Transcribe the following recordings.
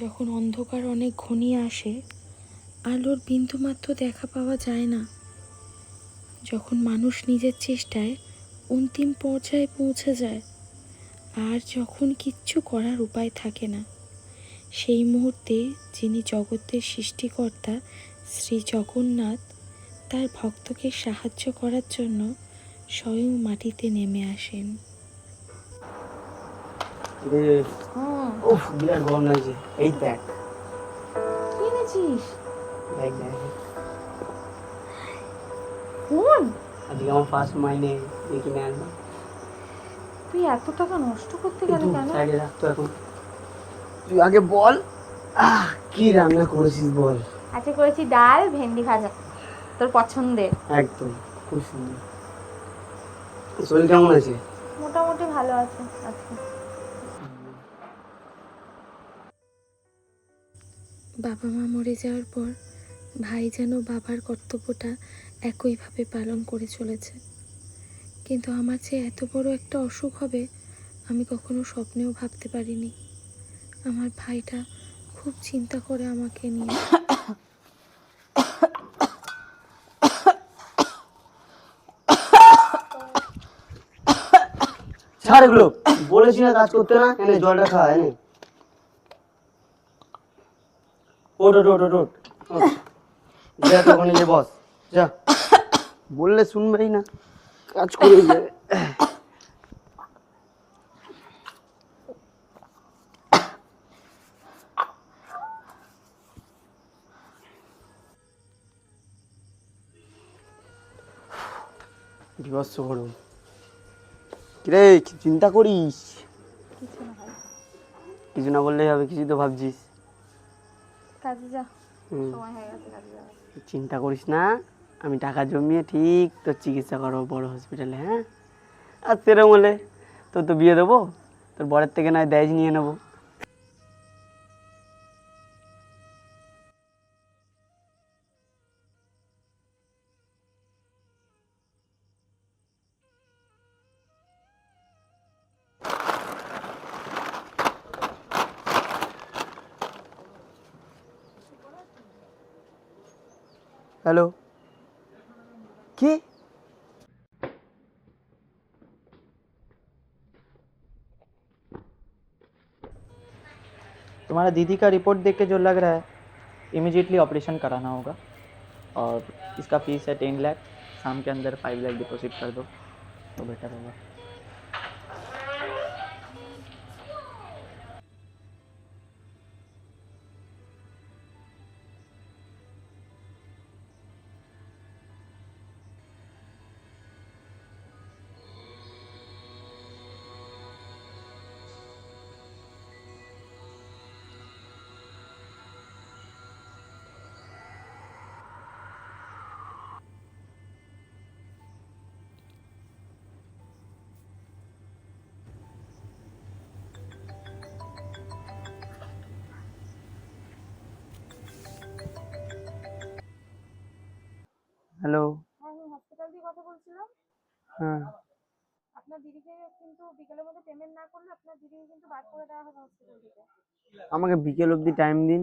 যখন অন্ধকার অনেক ঘনিয়ে আসে, আলোর বিন্দুমাত্র দেখা পাওয়া যায় না, যখন মানুষ নিজের চেষ্টায় অন্তিম পর্যায়ে পৌঁছে যায়, আর যখন কিচ্ছু করার উপায় থাকে না, সেই মুহূর্তে যিনি জগতের সৃষ্টিকর্তা শ্রী জগন্নাথ তার ভক্তকে সাহায্য করার জন্য স্বয়ং মাটিতে নেমে আসেন। উফ, বিরাট গরম লাগছে। এই দেখ, কি এনেছিস? দেখ দেখ, ফোন? আজকে আমার ফার্স্ট মাইনে দিয়ে কিনে আনলাম। তুই এত টাকা নষ্ট করতে গেলে কেন? সাইডে রাখতো এখন। তুই আগে বল, কি রান্না করেছিস বল। আজকে করেছি ডাল ভেন্ডি ভাজা, তোর পছন্দের। একদম খুব সুন্দর। শরীর কেমন আছে? মোটামুটি ভালো আছে আজকে। বাবা মা মরে যাওয়ার পর ভাই যেন বাবার কর্তব্যটা একইভাবে পালন করে চলেছে, কিন্তু আমার যে এত বড় একটা অসুখ হবে আমি কখনো স্বপ্নেও ভাবতে পারিনি। আমার ভাইটা খুব চিন্তা করে আমাকে নিয়ে। ছাড় এগুলো, বলেছি না কাজ করতে না। এনে জলটা খা, এনে ওট ওট ওট ওট ওট। যা তো ওখানে গিয়ে বস, যা। বললে শুনবেই না, কাজ করে যাবে। বিভৎস গরম। কিরে, চিন্তা করিস? কিছু না বললেই হবে, কিছু তো ভাবছিস। কাজে যা, সময় হয়ে গেছে কাজে যাওয়ার। চিন্তা করিস না, আমি টাকা জমিয়ে ঠিক তোর চিকিৎসা করবো বড় হসপিটালে। হ্যাঁ, আর সেরকম হলে তোর তো বিয়ে দেবো, তোর বরের থেকে নয় দায়জ নিয়ে নেবো। हेलो, কি? तुम्हारा दीदी का रिपोर्ट देख के जो लग रहा है इमीडिएटली ऑपरेशन कराना होगा, और इसका फीस है 10 लाख। शाम के अंदर 5 लाख डिपॉजिट कर दो तो बेटर होगा। হ্যালো। হ্যাঁ, আমি হসপিটাল দিয়ে কথা বলছিলাম। হ্যাঁ, আপনার দিদিকে কিন্তু বিকেলের মধ্যে পেমেন্ট না করলে আপনার দিদিকে কিন্তু বার করে দেওয়া হবে হসপিটাল থেকে। আমাকে বিকেল অবধি টাইম দিন,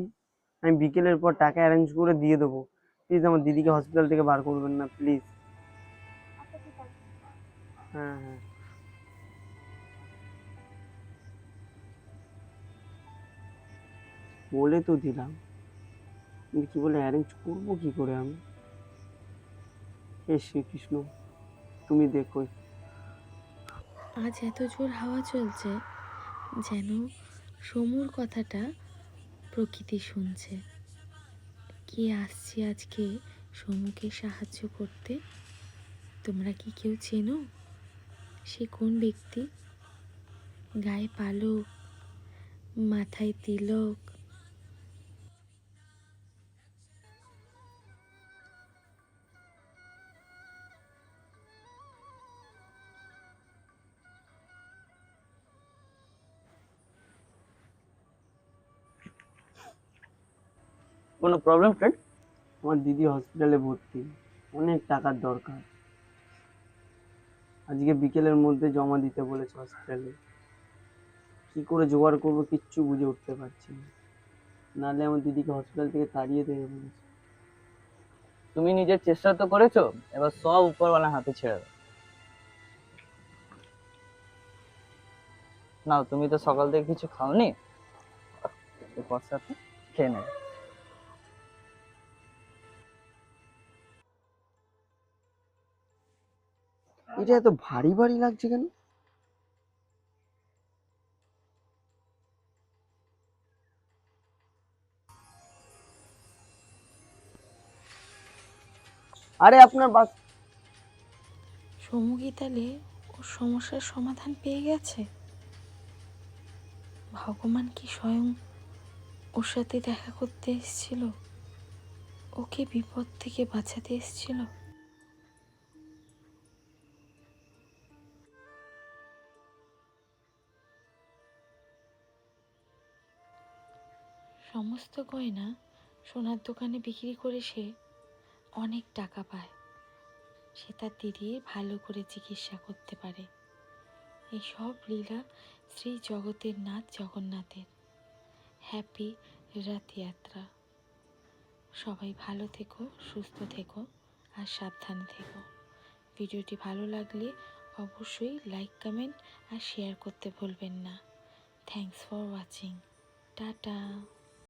আমি বিকেলের পর টাকা অ্যারেঞ্জ করে দিয়ে দেবো। প্লিজ আমার দিদিকে হসপিটাল থেকে বার করবেন না, প্লিজ। আচ্ছা ঠিক আছে। হ্যাঁ হ্যাঁ, বলে তো দিলাম, কিন্তু কি বলে অ্যারেঞ্জ করবো কি করে আমি? হে শ্রীকৃষ্ণ, তুমি দেখো। আজ এত জোর হাওয়া চলছে যেন সমুর কথাটা প্রকৃতি শুনছে। কে আসছে আজকে সমুকে সাহায্য করতে? তোমরা কি কেউ চেনো? সে কোন ব্যক্তি? গায়ে পালক, মাথায় তিলক, কোনো প্রবলেম ফ্রেন্ড? আমার দিদি হসপিটালে ভর্তি, অনেক টাকার দরকার। আজকে বিকেলের মধ্যে জমা দিতে বলেছে হসপিটালে। কি করে জোগাড় করবো কিচ্ছু বুঝে উঠতে পারছি না। নাহলে আমার দিদিকে হসপিটাল থেকে তাড়িয়ে দেবে বলেছে। তুমি নিজের চেষ্টা তো করেছো, এবার সব উপরওয়ালার হাতে ছেড়ে দাও। নাও, তুমি তো সকাল থেকে কিছু খাওনি, এই প্রসাদটা খেয়ে নেবে। এটা এত ভারী ভারী লাগছে কেন? আরে আপনার বাস। সমু কি তাহলে ওর সমস্যার সমাধান পেয়ে গেছে? ভগবান কি স্বয়ং ওর সাথে দেখা করতে এসেছিল, ওকে বিপদ থেকে বাঁচাতে এসেছিল? সমস্ত গয়না সোনার দোকানে বিক্রি করে সে অনেক টাকা পায়, সে তার দিদির ভালো করে চিকিৎসা করতে পারে। এই সব লীলা শ্রী জগতের নাথ জগন্নাথের। হ্যাপি রথযাত্রা। সবাই ভালো থেকো, সুস্থ থেকো আর সাবধানে থেকো। ভিডিওটি ভালো লাগলে অবশ্যই লাইক, কমেন্ট আর শেয়ার করতে ভুলবেন না। Thanks for watching. টাটা।